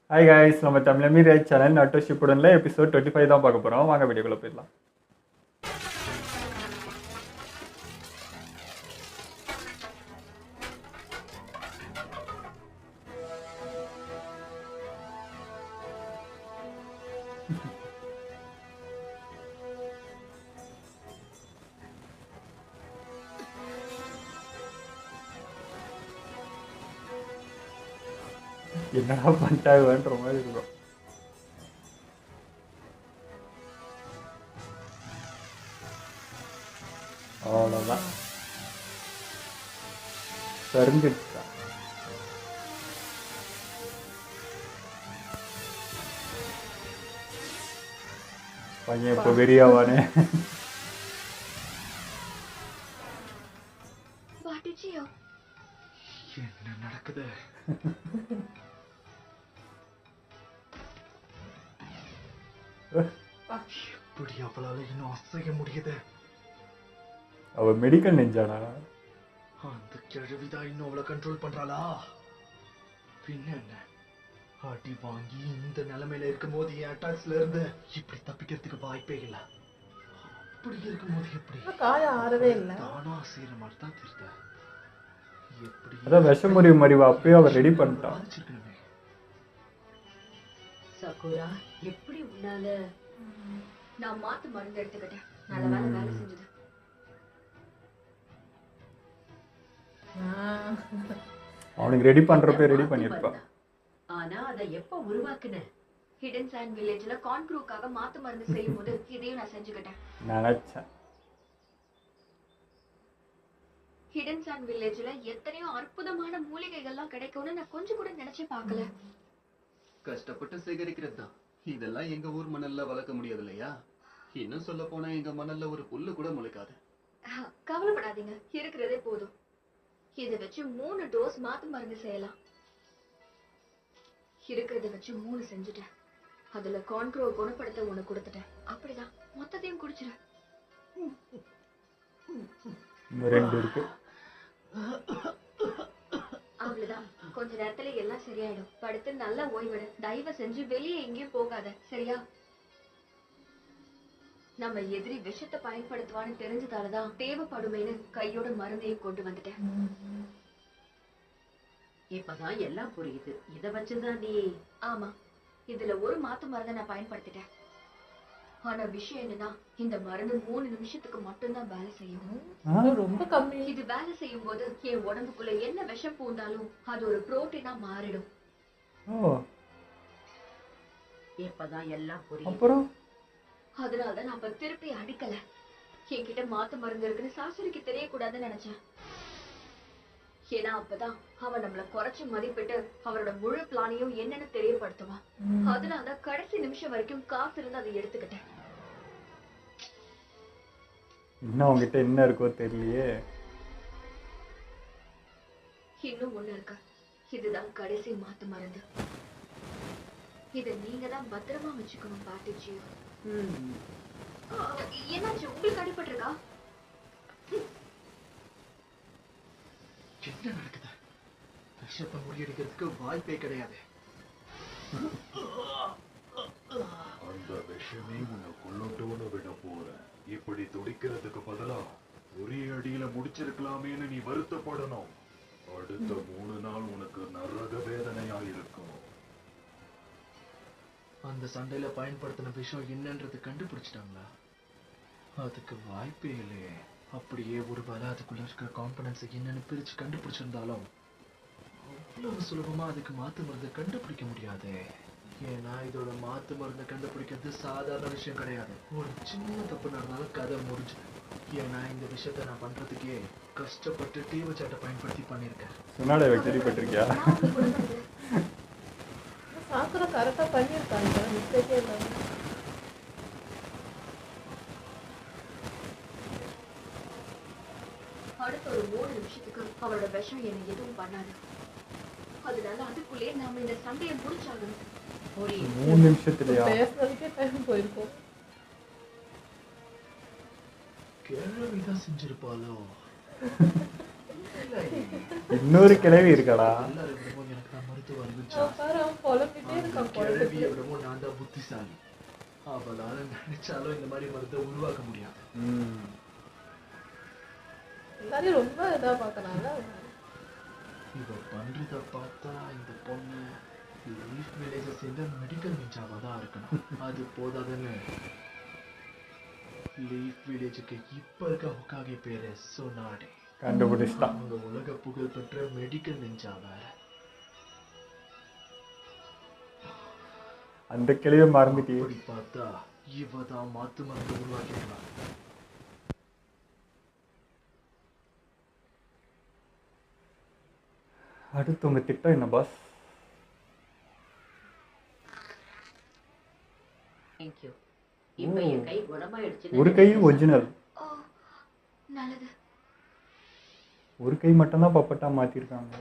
Hi guys, நம்ம Tamil right channel நட்டு ஷிப்புடன்ல episode 25 தான் பார்க்க போகிறோம். வாங்க வீடியோக்குள்ளே போயிடலாம். என்னடா பண்ணிட்டாங்கன்ற மாதிரி இருக்கும். அவ்வளோதான், தெரிஞ்சிடுச்சா? பையன் இப்போ வெறியாவானே. என்ன நடக்குது? எப்படி அவளால இன்னும் அசைய முடியுது? அவ மெடிக்கல் நெஞ்சானா? அந்த கிழவிதான் இன்னும் அவளை கண்ட்ரோல் பண்றாளா? பின்ன என்ன, அடி வாங்கி இந்த நிலைமையில இருக்கும் போது என் அட்டாக்ஸ்ல இருந்து இப்படி தப்பிக்கிறதுக்கு வாய்ப்பே இல்லை. அப்படி இருக்கும் போது எப்படி காயம் ஆறவே இல்லை, தானா செய்யற மாதிரி தான் தெரியுது. எப்படி அதான் விஷமுறிவு மறிவு அப்பயே அவர் ரெடி பண்ணிட்டான். சகுரா, எப்படி உன்னால? நான் மாத்து மருந்து எடுத்துக்கிட்டேன், நல்ல வேலை செஞ்சது. அவனுக்கு ரெடி பண்றப்ப ரெடி பண்ணிருப்பான். ஆனா அதை எப்ப உருவாக்குன? ஹிடன் சாண்ட் வில்லேஜ்ல கான்க்ரூக்காக மாத்து மருந்து செய்யும் போது இதையும் நான் செஞ்சுக்கிட்டேன். நினைச்சேன் ஹிடன் சாண்ட் வில்லேஜ்ல எத்தனையோ அற்புதமான மூலிகைகள்லாம் கிடைக்கும்னு நான் கொஞ்சம் கூட நினைச்சு பார்க்கல. கஷ்டப்பட்டு சேகரிக்கிறது தான். இதெல்லாம் எங்க ஊர் மணல்ல வளர்க்க முடியாது இல்லையா? இன்னும் சொல்ல போனா எங்க மணல்ல ஒரு புல்லு கூட முளைக்காது. கவலைப்படாதீங்க, இருக்கிறதே போதும். இதை வச்சு 3 டோஸ் மாத்து மருந்து செய்யலாம். இருக்கிறத வச்சு 3 செஞ்சுட்டேன். அதுல கான்க்ரோ குணப்படுத்த 1 கொடுத்துட்டேன். அப்படிதான் மொத்தத்தையும் குடிச்சிரு. 2 இருக்கு. அவ்வளவுதான், கொஞ்ச நேரத்துல எல்லாம் சரியாயிடும். படுத்து நல்லா ஓய்விடு. தயவு செஞ்சு வெளியே எங்கேயும் போகாத, சரியா? நம்ம எதிரி விஷத்தை பயன்படுத்துவான்னு தெரிஞ்சதாலதான் தேவைப்படுமேனு கையோட மருந்தையும் கொண்டு வந்துட்டேன். இப்பதான் எல்லாம் புரியுது. இத வச்சுதான் நீ? ஆமா, இதுல ஒரு மாத்து மருந்தை நான் பயன்படுத்திட்டேன். ஆனா விஷயம் என்னன்னா, இந்த மருந்து 3 நிமிஷத்துக்கு மட்டும்தான் வேலை செய்யும். ரொம்ப கம்மி. இது வேலை செய்யும் போது என் உடம்புக்குள்ள என்ன விஷம் பூந்தாலும் அது ஒரு புரோட்டீனா மாறிடும். இப்பதான் எல்லாம் புரியுது. அப்புறம் அதனாலதான் நான் இப்ப திருப்பி அடிக்கல. என்கிட்ட மாத்து மருந்து இருக்குன்னு சாசுரிக்கு தெரியக்கூடாதுன்னு நினைச்சேன். ஏன்னா அப்பதான் அவன் நம்மள குறைச்சு மதிப்பிட்டு அவரோட முழு பிளானையும் என்னன்னு தெரியப்படுத்துவான். அதனாலதான் கடைசி நிமிஷம் வரைக்கும் காசு இருந்து அதை எடுத்துக்கிட்டேன். இன்னும் அவங்ககிட்ட என்ன இருக்கோ தெரியலையே. இன்னும் ஒண்ணு இருக்கு. இதுதான் கடைசி மாத்து மருந்து. இத நீங்க தான் பத்திரமா வச்சுக்கணும் பாட்டிஜி. என்னாச்சு, உங்களுக்கு அடிபட்டிருக்கா? என்ன நடக்குது? விஷத்தை முறியடிக்கிறதுக்கு வாய்ப்பே கிடையாது. அந்த விஷமே உன்னை கொல்லட்டோன்னு விட போற. இப்படி துடிக்கிறதுக்கு பதிலா ஒரே அடியில முடிச்சிருக்கலாமேன்னு நீ வருத்தப்படணும். அடுத்த 3 நாள் உனக்கு நரக வேதனையா இருக்கும். அந்த சண்டையில பயன்படுத்தின விஷயம் என்னன்றது கண்டுபிடிச்சிட்டாங்களா? அதுக்கு வாய்ப்பே இல்லையே. அப்படியே ஒரு வேலை அதுக்குள்ள இருக்கிற காம்பனன்ஸ் என்னன்னு பிரிச்சு கண்டுபிடிச்சிருந்தாலும் அவ்வளவு சுலபமா அதுக்கு மாத்து மருந்து கண்டுபிடிக்க முடியாது. ஏன்னா இதோட மாத்து மருந்து கண்டுபிடிக்கிறது சாதாரண விஷயம் கிடையாது. ஒரு சின்ன தப்பு நடந்தாலும் கதை முடிஞ்சு. ஏன்னா இந்த விஷயத்த நான் பண்றதுக்கே கஷ்டப்பட்டு டீவ சாட்டை பயன்படுத்தி பண்ணிருக்கேன். சொன்னாலே கேள்விப்பட்டிருக்கியா? சாக்குற கரெக்டா பண்ணிருக்காங்க, மிஸ்டேக்கே இல்லாம. அடுத்த ஒரு 3 நிமிஷத்துக்கு அவரோட விஷம் என்ன எதுவும் பண்ணாது. அதனால அதுக்குள்ளே நாம இந்த சண்டையை முடிச்சாகணும். 3 நிமிஷத்துலயா? பேசுறதுக்கே டைம் போயிருக்கும். கேள்விதான் செஞ்சிருப்பாளோ? இன்னொரு கிழவி இருக்காடா. எல்லாரும் எனக்கு தான் மருத்துவ அறிவு புரிஞ்சா அவன் பாரு அவன் புலம்பிட்டே அந்த இருக்கான் கிழவியை குழந்தைக்கு. விடவும் நான் தான் புத்திசாலி. அவளால நினைச்சாலும் இந்த மாதிரி மருந்தை உருவாக்க முடியாது. எல்லாரையும் ரொம்ப இதா பார்க்கறான்ல அவன். இவ பண்றத பார்த்தா இந்த பொண்ணு லீஃப் வில்லேஜை சேர்ந்த மெடிக்கல் நிஞ்சாவா தான் இருக்கணும். அது போதாதுன்னு லீஃப் வில்லேஜுக்கு இப்ப இருக்க ஹொக்காகே பேரு சொன்னாடே. கண்டுபிடிச்சிட்டான். அவங்க உலக புகழ் பெற்ற மெடிக்கல் நிஞ்சா வேற. அந்த கிளியை மறந்துட்டியே. அப்படி பார்த்தா இவ தான் மாத்து மருந்து உருவாக்கிடலாம். அடுத்து உங்க திட்டம் என்ன பாஸ்? தேங்க்யூ. இப்ப என் கை குணமாயிடுச்சு. ஒரு கை ஒரிஜினல், ஓ நல்லது. ஒரு கை மட்டும்தான் பப்பட்டா மாத்திருக்காங்க.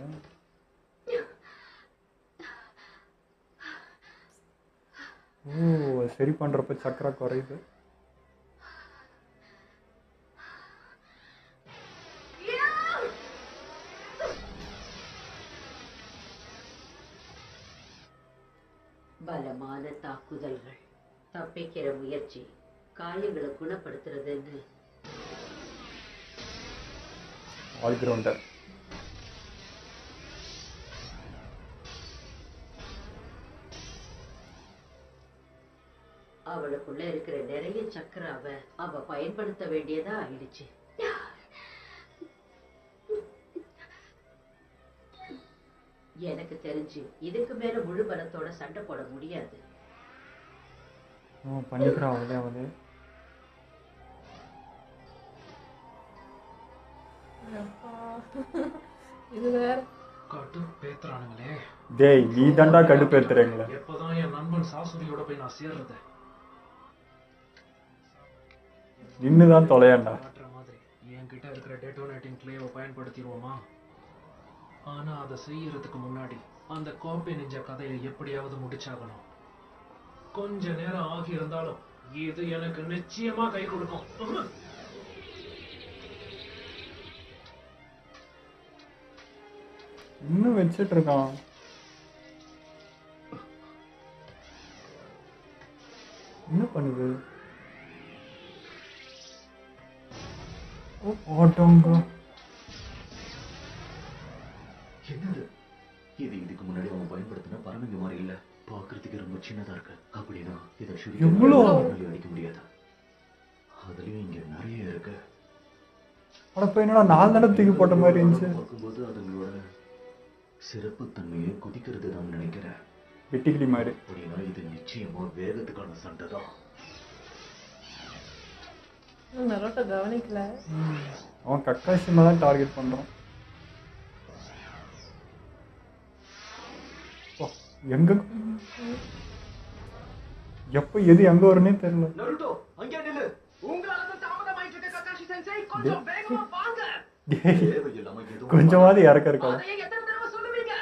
ஓ சரி பண்றப்ப சக்கரை குறையுது. பலமான தாக்குதல்கள், தப்பிக்கிற முயற்சி, காயங்களை குணப்படுத்துறதுன்னு ஆல்ரவுண்டர். அவளுக்குள்ள இருக்கிற நிறைய சக்கராவை அவ பயன்படுத்த வேண்டியதா ஆயிடுச்சு. எனக்கு தெரிஞ்சு இதுக்கு மேல முழு பலத்தோட சண்டை போட முடியாது. பண்ணிக்கிறான் அவளே அவளே. அப்பா. இது வேற. கட்டு பேத்துறானுங்களே. டேய் நீ தாண்டா கடுப்பேத்துறீங்களே. எப்பதான் என் நண்பன் சாசுரியோட போய் நான் சேர்றது? நின்னுதான் தொலையாண்டா. மாற்ற மாதிரி என்கிட்ட இருக்கிற டெட்டோனேட்டிங் கிளேவை பயன்படுத்திடுவோமா? ஆனா அதை செய்யறதுக்கு முன்னாடி அந்த கோப்பை நெஞ்ச கதையை எப்படியாவது முடிச்சாகணும். கொஞ்ச நேரம் ஆகி இருந்தாலும் இது எனக்கு நிச்சயமா கை கொடுக்கும். இன்னும் வச்சிட்டு இருக்கான். என்ன பண்ணுது? ஆட்டோங்க. என்னது இது? இதுக்கு முன்னாடி அவன் பயன்படுத்தின பரமங்க மாதிரி இல்ல. பாக்குறதுக்கு ரொம்ப சின்னதா இருக்கு. அப்படின்னா இதை எவ்வளோ? அடிக்க முடியாது. அதுலயும் இங்க நிறைய இருக்கு. அடப்ப என்னடா 4 தடவை தூக்கி போட்ட மாதிரி இருந்துச்சு. பார்க்கும்போது அதுங்களோட சிறப்பு தன்மையை குதிக்கிறது தான் நினைக்கிறேன். வெட்டிக்கிளி மாதிரி. அப்படின்னா இது நிச்சயமா வேகத்துக்கான சண்டை தான். நரோட்ட கவனிக்கல. அவன் கக்காஷிமா தான் டார்கெட் பண்றான். எங்க எப்ப எது எங்க வரும்னே தெரியல. நருட்டோ அங்கே நில்லு. உங்களால தான் தாமதமாயிட்டு இருக்க ககாஷி சென்சை. கொஞ்சம் வேகமா வாங்க. டேய் தேவையில்லாம எதுவும் கொஞ்சமாவது இறக்க இருக்காது. அதையே எத்தனை தடவை சொல்லுவீங்க?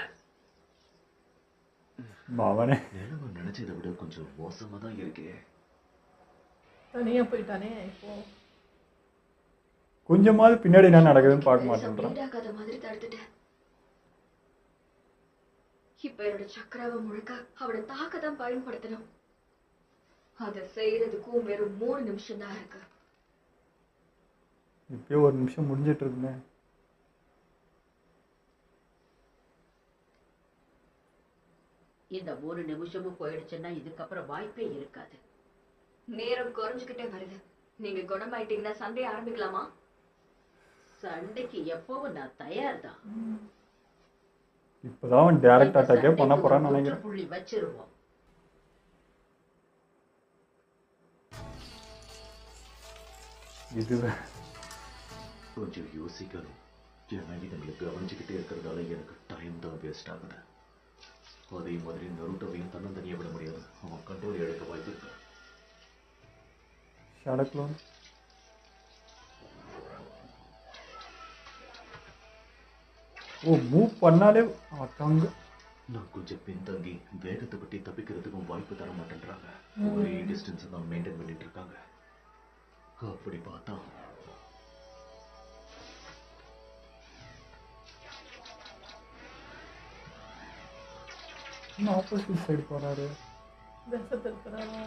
அவனே நிலைமை நினைச்சதை விட கொஞ்சம் மோசமா தான் இருக்கே. தனியா போயிட்டானே இப்போ. கொஞ்சமாவது பின்னாடி என்ன நடக்குதுன்னு பார்க்க மாட்டேன்றான். வீடாக்காத மாதிரி தடுத்துட்டேன். இப்ப என்னோட சக்கராவை முழுக்க அவனை தாக்க தான் பயன்படுத்தணும். அதை செய்யறதுக்கும் வெறும் 3 நிமிஷம் தான் இருக்கு. இப்பயே 1 நிமிஷம் முடிஞ்சிட்டு இருக்குமே. இந்த 3 நிமிஷமும் போயிடுச்சுன்னா இதுக்கப்புறம் வாய்ப்பே இருக்காது. நேரம் குறைஞ்சுக்கிட்டே வருது. நீங்க குணமாயிட்டீங்கன்னா சண்டையை ஆரம்பிக்கலாமா? சண்டைக்கு எப்பவும் நான் தயார் தான். இப்பதான் அவன் டைரக்ட் அட்டாக்கே பண்ண போறான்னு நினைக்கிறேன். புள்ளி வச்சிருவோம். இது கொஞ்சம் யோசிக்கணும். ஏன்னா இதுங்களை கவனிச்சுக்கிட்டே இருக்கிறதால எனக்கு டைம் தான் வேஸ்ட் ஆகுது. அதே மாதிரி நருட்டோவையும் தன்னந்தனியா விட முடியாது. அவன் கண்ட்ரோல் இழக்க வாய்ப்பு இருக்கு. ஷடக்லோன் மூவ் பண்ணாலே அட்டாங்க. நான் கொஞ்சம் பின்தங்கி வேகத்தை பற்றி தப்பிக்கிறதுக்கும் வாய்ப்பு தர மாட்டேன்றாங்க. ஒரே டிஸ்டன்ஸ் தான் மெயின்டைன் பண்ணிட்டு இருக்காங்க. அப்படி பார்த்தா இன்னும் ஆப்போசிட் சைடு போறாரு. விஷத்தை இருக்கிறாரா?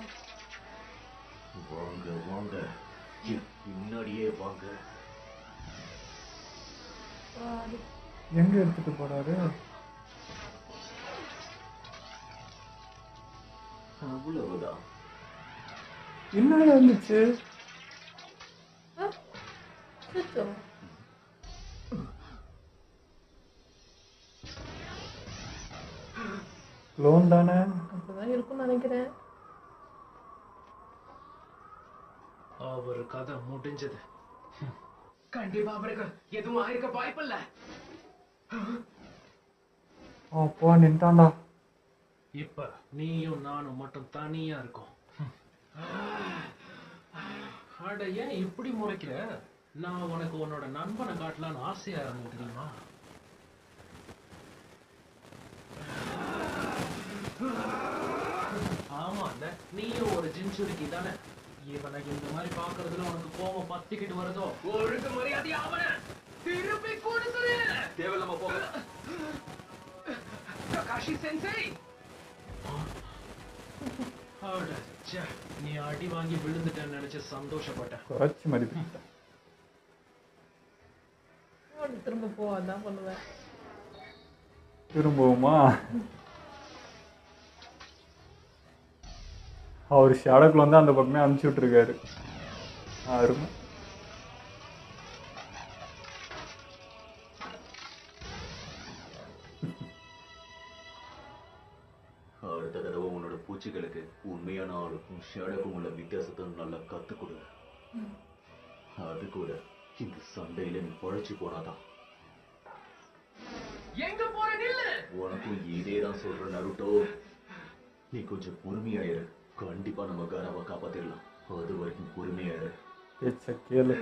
வாங்க வாங்க, என் பின்னாடியே வாங்க. எங்க எடுத்துட்டு போறாரு? அவ்வளவுதான். என்ன இருந்துச்சு? சுத்தம். லோன் தானே? அப்படிதான் இருக்கும்னு நினைக்கிறேன். அவர் கதை முடிஞ்சது. கண்டிப்பா அவருக்கு எதுவும் ஆயிருக்க வாய்ப்பில்ல. அப்பா நின்ட்டான்டா. இப்ப நீயும் நானும் மட்டும் தனியா இருக்கோம். அட ஏன் இப்படி முறைக்கிற? நான் உனக்கு உன்னோட நண்பனை காட்டலான்னு ஆசையா இருந்தது தெரியுமா? ஆமா, நீயும் ஒரு ஜின்சுரிக்கி தானே. இவனை இந்த மாதிரி பாக்குறதுல உனக்கு கோபம் பத்திக்கிட்டு வருதோ? ஒழுங்கு மரியாதையா அவனை திருப்பி கொடுத்துரு. தேவையில்லாம போக. ககாஷி சென்சை, நீ அடி வாங்கி விழுந்துட்டேன்னு நினைச்சு சந்தோஷப்பட்டேன். குறைச்சி மதிப்பிட்டேன். திரும்ப போவாதான் பண்ணுவேன். திரும்பவுமா? அவர் ஷேடோக்குள்ள வந்து அந்த பக்கமே அனுப்பிச்சி விட்டுருக்காரு. அருமை. அடுத்த தடவை உன்னோட பூச்சிகளுக்கு உண்மையான ஆளுக்கும் ஷேடோக்கும் உள்ள வித்தியாசத்தை நல்லா கத்துக் கொடு. அது கூட இந்த சண்டையில நீ பழச்சு போனாதான். எங்க போற நில்லு. உனக்கும் இதேதான் சொல்ற நருட்டோ. நீ கொஞ்சம் பொறுமையாயிரு. கண்டிப்பா நம்ம காராவை காப்பாத்திடலாம். அது வரைக்கும் பொறுமையாயிரு. பேச்ச கேளு.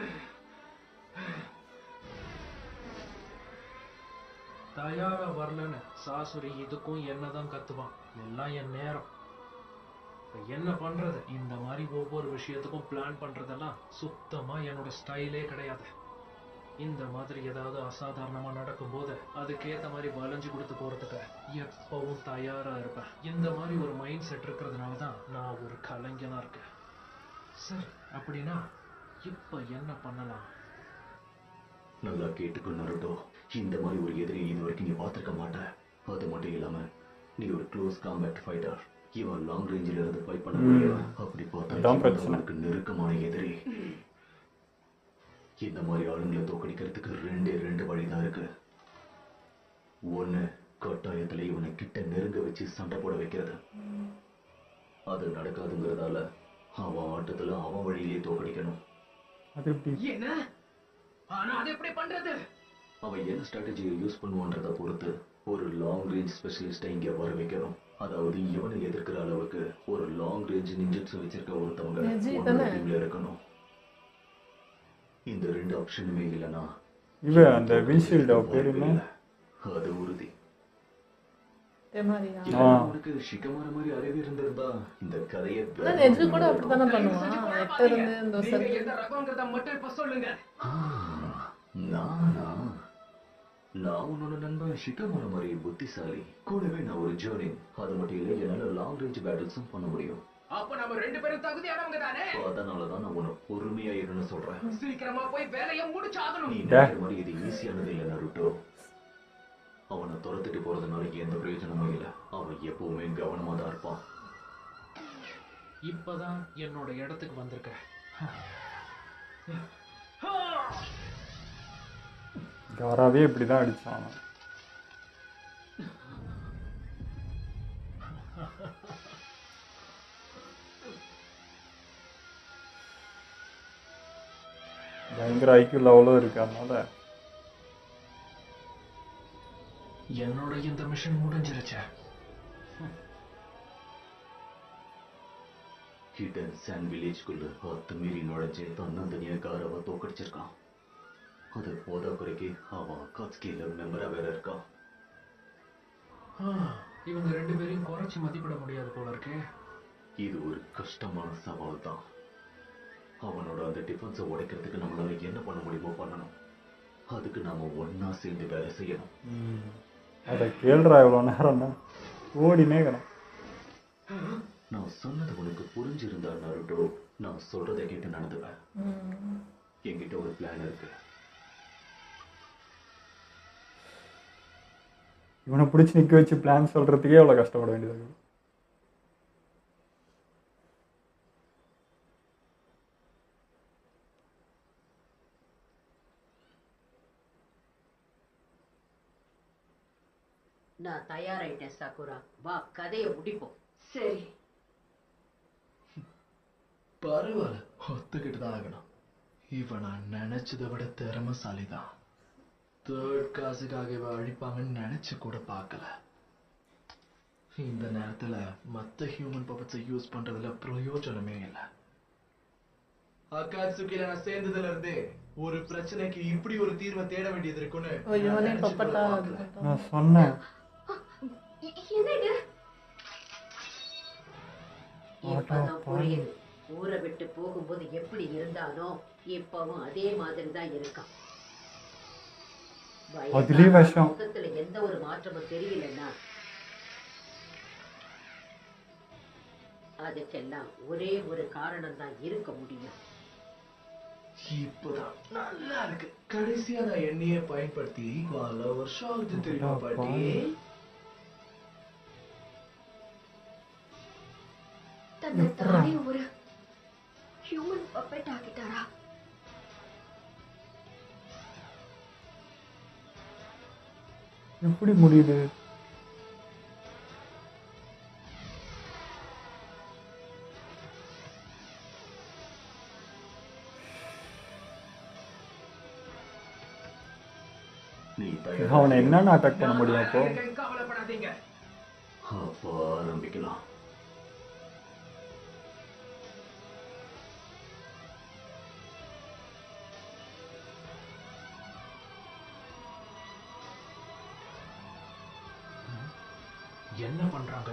தயாரா வரலன்னு சாசுரி இதுக்கும் என்னதான் கத்துவான். எல்லாம் என் நேரம். என்ன பண்றது? இந்த மாதிரி ஒவ்வொரு விஷயத்துக்கும் பிளான் பண்றதெல்லாம் சுத்தமா என்னோட ஸ்டைலே கிடையாது. இந்த மாதிரி ஏதாவது அசாதாரணமா நடக்கும்போது அதுக்கேத்த மாதிரி வளைஞ்சு கொடுத்து போறதுக்கு எப்பவும் தயாரா இருப்பேன். இந்த மாதிரி ஒரு மைண்ட் செட் இருக்கிறதுனாலதான் நான் ஒரு கலைஞனா இருக்கேன். சரி, அப்படின்னா இப்ப என்ன பண்ணலாம்? நல்லா கேட்டுக்கோ நருட்டோ. இந்த மாதிரி ஒரு எதிரி இது வரைக்கும் நீ பார்த்திருக்க மாட்ட. அது மட்டும் இல்லாம நீ ஒரு க்ளோஸ் காம்பேட் ஃபைட்டர். இவன் லாங் ரேஞ்சில இருந்து ஃபைட் பண்ண முடியாது. அப்படி பார்த்தா உனக்கு நெருக்கமான எதிரி. இந்த மாதிரி ஆளுங்களை தோக்கடிக்கிறதுக்கு ரெண்டு வழிதான் இருக்கு. ஒண்ணு, கட்டாயத்துல இவனை கிட்ட நெருங்க வச்சு சண்டை போட வைக்கிறது. அது நடக்காதுங்கிறதால அவன் ஆட்டத்துல அவன் வழியிலே தோக்கடிக்கணும். அது எப்படி? என்ன? ஆனா அது எப்படி பண்றது? அவன் என்ன ஸ்ட்ராட்டஜியை யூஸ் பண்ணுவான்றத பொறுத்து ஒரு லாங் ரேஞ்ச் ஸ்பெஷலிஸ்டை இங்க வர வைக்கணும். அதாவது இவனை எதிர்க்கிற அளவுக்கு ஒரு லாங் ரேஞ்ச் நிஞ்சிட்சு வச்சிருக்க ஒருத்தவங்க டீம்ல இருக்கணும். இந்த ரெண்டு ஆப்ஷனுமே இல்லைன்னா இவன் அந்த வின்ஷீல்ட் பேர் என்ன? அது உறுதி. தெமாரியா? உனக்கு ஷிகமார மாதிரி அறிவு இருந்திருந்தா இந்த கதையை நெஜு கூட அப்படித்தானே பண்ணுவான். எட்ட இருந்து இந்த நீங்க எந்த ரகம்ங்கறத மட்டும் இப்ப சொல்லுங்க. நான் உன்னோட நண்பன் ஷிகமார மாதிரி புத்திசாலி. கூடவே நான் ஒரு ஜோனி. அது மட்டும் இல்லை, என்னால லாங் ரேஞ்ச் பேட்டில்ஸும் பண்ண முடியும். அப்ப நம்ம ரெண்டு பேரும் தகுதியானவங்க தானே? அதனாலதான் நான் உன்னை பொறுமையா இருன்னு சொல்றேன். சீக்கிரமா போய் வேலையை முடிச்சாகணும். நீ நினைக்கிற மாதிரி இது ஈஸியானது இல்லை நருட்டோ. அவனை துரத்துட்டு போறதுனால எந்த பிரயோஜனமும் இல்லை. அவன் எப்பவுமே கவனமா தான் இருப்பான். இப்பதான் என்னோட இடத்துக்கு வந்திருக்க. காராவே இப்படிதான் அடிச்சான். பயங்கர ஐக்கியூ லெவலும் இருக்கு. அதனால என்னோட இந்த மிஷன் முடிஞ்சிருச்சு. ஹிடன் சாண்ட் வில்லேஜ்குள்ள அத்துமீறி நுழைஞ்சு தன்னந்தனியா காராவை தோக்கடிச்சிருக்கான். அது போதா குறைக்கு அவன் அக்காட்ஸ்கில மெம்பரா வேற இருக்கான். இவங்க ரெண்டு பேரையும் குறைச்சி மதிப்பிட முடியாது போல இருக்கே. இது ஒரு கஷ்டமான சவால் தான். அவனோட அந்த டிஃபென்ஸை உடைக்கிறதுக்கு நம்மளால என்ன பண்ண முடியுமோ பண்ணணும். அதுக்கு நாம ஒன்னா சேர்ந்து வேலை செய்யணும். அதை கேள்றா இவ்வளோ நேரம் தான். ஓடினே இருக்கிறான். நான் சொன்னது உனக்கு புரிஞ்சிருந்தா நருட்டோ, நான் சொல்றதை கேட்டு நடந்துவேன். என்கிட்ட ஒரு பிளான் இருக்கு. இவனை பிடிச்சி நிற்க வச்சு பிளான் சொல்கிறதுக்கே அவ்வளோ கஷ்டப்பட வேண்டியது இருக்குது. நான் தயாராயிட்டேன் சாக்குரா, வா கதையை முடிப்போம். சரி, பரவாயில்ல, ஒத்துக்கிட்டு தான் ஆகணும். இவன் நான் நினைச்சதை விட திறமைசாலிதான். தேர்ட் காசுக்காக இவ அழிப்பாங்கன்னு நினைச்சு கூட பார்க்கல. இந்த நேரத்துல மத்த ஹியூமன் பப்பட்ஸை யூஸ் பண்றதுல பிரயோஜனமே இல்லை. அக்காட்சுக்கில நான் சேர்ந்ததுல இருந்தே ஒரு பிரச்சனைக்கு இப்படி ஒரு தீர்வை தேட வேண்டியது இருக்குன்னு நான் நினைச்சு கூட பார்க்கல. நான் சொன்னேன். என்ன இது? இப்பதான் புரியுது. ஊரை விட்டு போகும்போது எப்படி இருந்தானோ இப்பவும் அதே மாதிரி தான் இருக்கான். அதுலயே விஷம். முகத்துல எந்த ஒரு மாற்றமும் தெரியலன்னா அதுக்கெல்லாம் ஒரே ஒரு காரணம் தான் இருக்க முடியும். இப்பதான் நல்லா இருக்கு. கடைசியா நான் எண்ணெயை பயன்படுத்தி பல வருஷம் ஆகுது தெரியுமா பாட்டி? தன்னை தானே ஒரு ஹியூமன் பப்பெட் ஆக்கிட்டாரா? எப்படி முடியுது? நீ அவனை என்னன்னு அட்டாக் பண்ண முடியும் அப்போ? கவலைப்படாதீங்க. அப்போ ஆரம்பிக்கலாம். என்ன பண்றாங்க?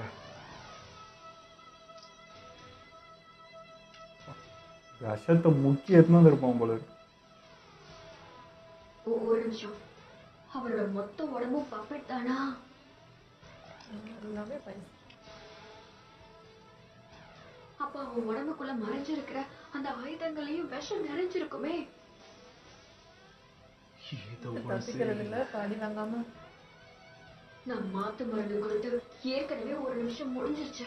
விஷத்தை முக்கிய எடுத்துன்னு வந்திருப்பான் போல இருக்கு. ஒரு நிமிஷம், அவரோட மொத்த உடம்பும் பப்பெட் தானா? எல்லாமே பைசா. அப்ப அவன் உடம்புக்குள்ள மறைஞ்சிருக்கிற அந்த ஆயுதங்களையும் விஷம் நிறைஞ்சிருக்குமே. ஏதோ ஒண்ணு தப்பிக்கிறது இல்ல, பாடி வாங்காம. நான் மாத்து மருந்து கொடுத்து ஏற்கனவே ஒரு நிமிஷம் முடிஞ்சிருச்சு.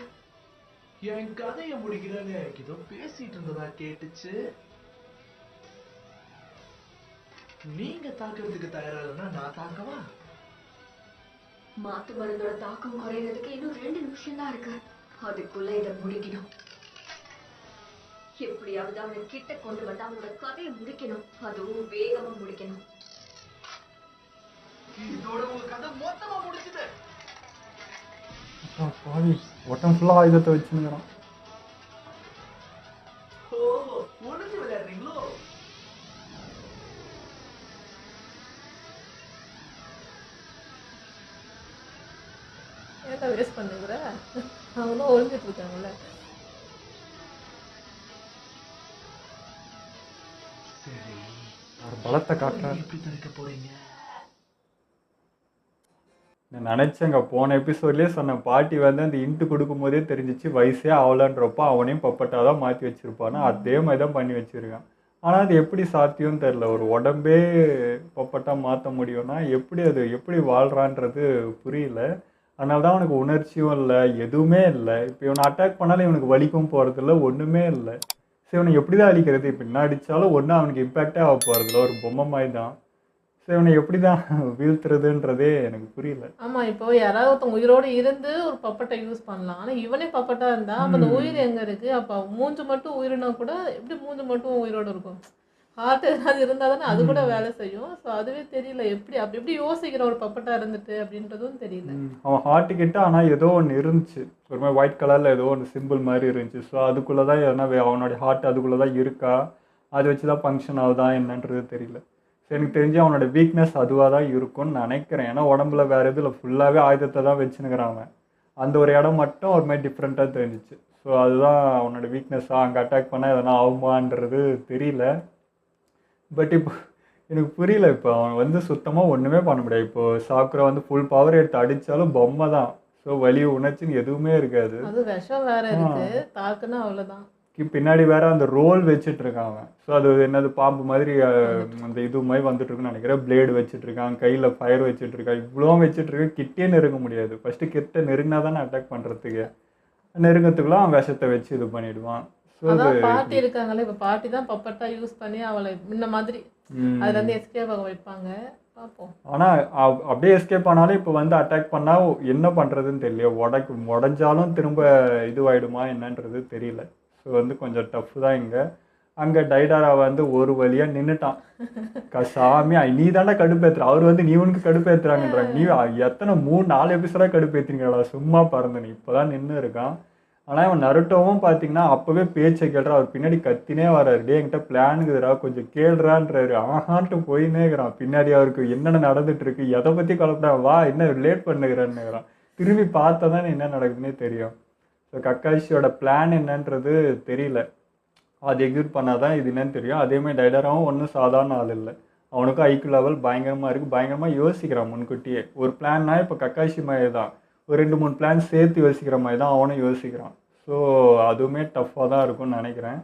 என் கதையை முடிக்கிறேன்னு ஏதோ பேசிட்டு இருந்ததா கேட்டுச்சு. நீங்க தாக்குறதுக்கு தயாரா இல்லைன்னா நான் தாக்கவா? மாத்து மருந்தோட தாக்கம் குறையிறதுக்கு இன்னும் 2 நிமிஷம் தான் இருக்கு. அதுக்குள்ள இதை முடிக்கணும். எப்படியாவது அவனை கிட்ட கொண்டு வந்து அவனோட கதையை முடிக்கணும். அதுவும் வேகமா முடிக்கணும். இதோட உங்க கதை மொத்தமா முடிச்சுது. பாவி உடம்பு ஃபுல்லாக ஆயுதத்தை வச்சுன்னுக்கிறான். ஓ, ஒளிஞ்சு விளையாடுறீங்களோ? ஏதா வேஸ்ட் பண்ணுங்கிற, அவனும் ஒழிஞ்சிட்டு இருக்காங்கல்ல. சரி, ஒரு பலத்தை காட்டுறாரு. எப்படி தடுக்க போறீங்க? நான் நினச்சேங்க, போன எபிசோட்லேயே சொன்ன பாட்டி வந்து அந்த இன்ட்டு கொடுக்கும்போதே தெரிஞ்சிச்சு வயசே ஆகலன்றப்போ அவனையும் பப்பட்டாக தான் மாற்றி வச்சுருப்பானா. அதே மாதிரி தான் பண்ணி வச்சுருக்கான். ஆனால் அது எப்படி சாத்தியம்னு தெரில. ஒரு உடம்பே பப்பட்டாக மாற்ற முடியும்னா எப்படி அது எப்படி வாழ்கிறான்றது புரியல. அதனால தான் அவனுக்கு உணர்ச்சியும் இல்லை, எதுவுமே இல்லை. இப்போ இவனை அட்டாக் பண்ணாலும் இவனுக்கு வலிக்கும் போகிறதில்ல, ஒன்றுமே இல்லை. சரி, இவனை எப்படி தான் அடிக்கிறது? இப்போ என்ன அடித்தாலும் ஒன்றும் அவனுக்கு இம்பேக்டே ஆக போகிறதில்ல, ஒரு பொம்மை மாதிரி தான். சரி, இவனை எப்படி தான் வீழ்த்துறதுன்றதே எனக்கு புரியல. ஆமா, இப்போ யாராவது ஒருத்தவங்க உயிரோடு இருந்து ஒரு பப்பட்டை யூஸ் பண்ணலாம். ஆனா இவனே பப்பட்டா இருந்தா அப்ப அந்த உயிர் எங்க இருக்கு? அப்ப மூஞ்சு மட்டும் உயிரினா கூட எப்படி மூஞ்சு மட்டும் உயிரோடு இருக்கும்? ஹார்ட் ஏதாவது இருந்தா தானே அது கூட வேலை செய்யும். ஸோ அதுவே தெரியல, எப்படி அப்படி எப்படி யோசிக்கிற ஒரு பப்பட்டா இருந்துட்டு அப்படின்றதும் தெரியல. அவன் ஹார்ட்டு கிட்ட ஆனால் ஏதோ ஒன்று இருந்துச்சு, ஒரு மாதிரி ஒயிட் கலரில் ஏதோ ஒன்று சிம்பிள் மாதிரி இருந்துச்சு. ஸோ அதுக்குள்ளே தான் எதனா அவனோட ஹார்ட் அதுக்குள்ளே தான் இருக்கா, அதை வச்சு தான் ஃபங்க்ஷன் ஆகுதா என்னன்றது தெரியல. ஸோ எனக்கு தெரிஞ்சு அவனோட வீக்னஸ் அதுவாக தான் இருக்கும்னு நினைக்கிறேன். ஏன்னா உடம்புல வேறு எதுவும் ஃபுல்லாகவே ஆயுதத்தை தான் வச்சுன்னுக்கிறான் அவன். அந்த ஒரு இடம் மட்டும் ஒரு மாதிரி டிஃப்ரெண்ட்டாக தெரிஞ்சிச்சு. ஸோ அதுதான் அவனோட வீக்னஸாக. அங்கே அட்டாக் பண்ணால் எதனா ஆகுமான்றது தெரியல. பட் இப்போ எனக்கு புரியல. இப்போ அவன் வந்து சுத்தமாக ஒன்றுமே பண்ண முடியாது. இப்போது சாக்குரா வந்து ஃபுல் பவர் எடுத்து அடித்தாலும் பொம்மை தான். ஸோ வலி உணர்ச்சின்னு எதுவுமே இருக்காது. அது விஷம் வேற இருக்கு, தாக்குன்னா அவ்வளவுதான். பின்னாடி வேற அந்த ரோல் வச்சுட்டு இருக்கான் அவன். ஸோ அது என்னது பாம்பு மாதிரி அந்த இது மாதிரி வந்துட்டு இருக்குன்னு நினைக்கிறேன். பிளேடு வச்சுட்டு இருக்கான், கையில ஃபயர் வச்சுட்டு இருக்கான், இவ்வளோ வச்சுட்டு இருக்கான். கிட்டே நெருங்க முடியாது. ஃபர்ஸ்ட் கிட்ட நெருங்கினா தானே அட்டாக் பண்றதுக்கு. நெருங்கத்துக்குள்ள அவன் விஷத்தை வச்சு இது பண்ணிடுவான். ஸோ அதான் பாட்டி இருக்காங்களே, இப்ப பாட்டி தான் பப்பட்டா யூஸ் பண்ணி அவளை முன்ன மாதிரி அதுல இருந்து எஸ்கேப் ஆக வைப்பாங்க. பார்ப்போம். ஆனா அப்படியே எஸ்கேப் ஆனாலும் இப்போ வந்து அட்டாக் பண்ணா என்ன பண்றதுன்னு தெரியல. உடஞ்சாலும் திரும்ப இதுவாயிடுமா என்னன்றது தெரியல. ஸோ வந்து கொஞ்சம் டஃப் தான் இங்க. அங்க டைடாரா வந்து ஒரு வழியா நின்னுட்டான். சாமி நீ தானே கடுப்பேத்துற. அவர் வந்து நீ உனக்கு கடுப்பேத்துறாங்கன்றாங்க. நீ எத்தனை 3-4 எபிசோடா கடுப்பேத்துறீங்களா? சும்மா பறந்து நீ இப்பதான் நின்று இருக்கான். ஆனா இவன் நருட்டோவும் பாத்தீங்கன்னா அப்பவே பேச்சை கேள்றா. அவர் பின்னாடி கத்தினே வர்றாரு. டே என்கிட்ட பிளானுக்குதுரா, கொஞ்சம் கேள்றான்றாரு. ஆஹான்ட்டு போயின்னே இருக்கிறான். பின்னாடி அவருக்கு என்னென்ன நடந்துட்டு இருக்கு, எதை பத்தி கலப்படா, வா என்ன ரிலேட் பண்ணுகிறான்னுங்கிறான். திரும்பி பார்த்தா தான் என்ன நடக்குதுன்னே தெரியும். ஸோ கக்காஷியோட பிளான் என்னன்றது தெரியல. அது எக்ஸிக்யூட் பண்ணாதான் இது என்னன்னு தெரியும். அதேமாதிரி டைடராவும் ஒன்றும் சாதாரண ஆள் இல்லை. அவனுக்கும் ஐக்யூ லெவல் பயங்கரமாக இருக்குது. பயங்கரமாக யோசிக்கிறான் முன்கூட்டியே. ஒரு பிளான்னா இப்போ கக்காஷி மாதிரி தான் ஒரு 2-3 பிளான் சேர்த்து யோசிக்கிற மாதிரி தான் அவனும் யோசிக்கிறான். ஸோ அதுவுமே டஃப்பாக தான் இருக்கும்னு நினைக்கிறேன்.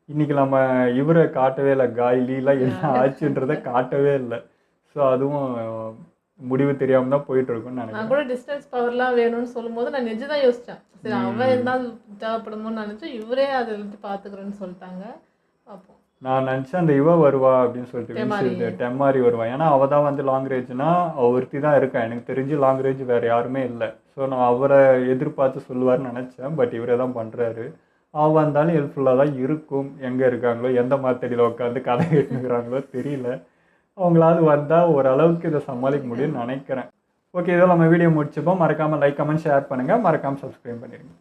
இன்றைக்கி நம்ம இவரை காட்டவே இல்லை. காய்லாம் என்ன ஆச்சுன்றதை காட்டவே இல்லை. ஸோ அதுவும் முடிவு தெரியாமல் தான் போயிட்டு இருக்கும்னு நான் நினைக்கிறேன். கூட டிஸ்டன்ஸ் பவர்லாம் வேணும்னு சொல்லும்போது நான் நிஜம் தான் யோசிச்சேன். சரி அவன் இருந்தாலும் தேவைப்படுமோன்னு நினைச்சேன். இவரே அதை எடுத்து பார்த்துக்கிறேன்னு சொல்லிட்டாங்க. பார்ப்போம். நான் நினச்சேன் அந்த இவ வருவா அப்படின்னு சொல்லிட்டு டெம்மாரி வருவா. ஏன்னா அவள் தான் வந்து லாங் ரேஞ்சுனா ஒருத்தி தான் இருக்கா. எனக்கு தெரிஞ்சு லாங் ரேஞ்ச் வேறு யாருமே இல்லை. ஸோ நான் அவரை எதிர்பார்த்து சொல்லுவார்னு நினச்சேன். பட் இவரே தான் பண்ணுறாரு. அவள் வந்தாலும் ஹெல்ப்ஃபுல்லாக தான் இருக்கும். எங்கே இருக்காங்களோ, எந்த மாத்தடியில் உட்காந்து கதை கேட்டுக்கிறாங்களோ தெரியல. அவங்களாவது வந்தால் ஓரளவுக்கு இதை சமாளிக்க முடியும்னு நினைக்கிறேன். ஓகே, இதோ நம்ம வீடியோ முடிச்சுப்போம். மறக்காமல் லைக், கமெண்ட், ஷேர் பண்ணுங்கள். மறக்காமல் சப்ஸ்கிரைப் பண்ணிடுங்க.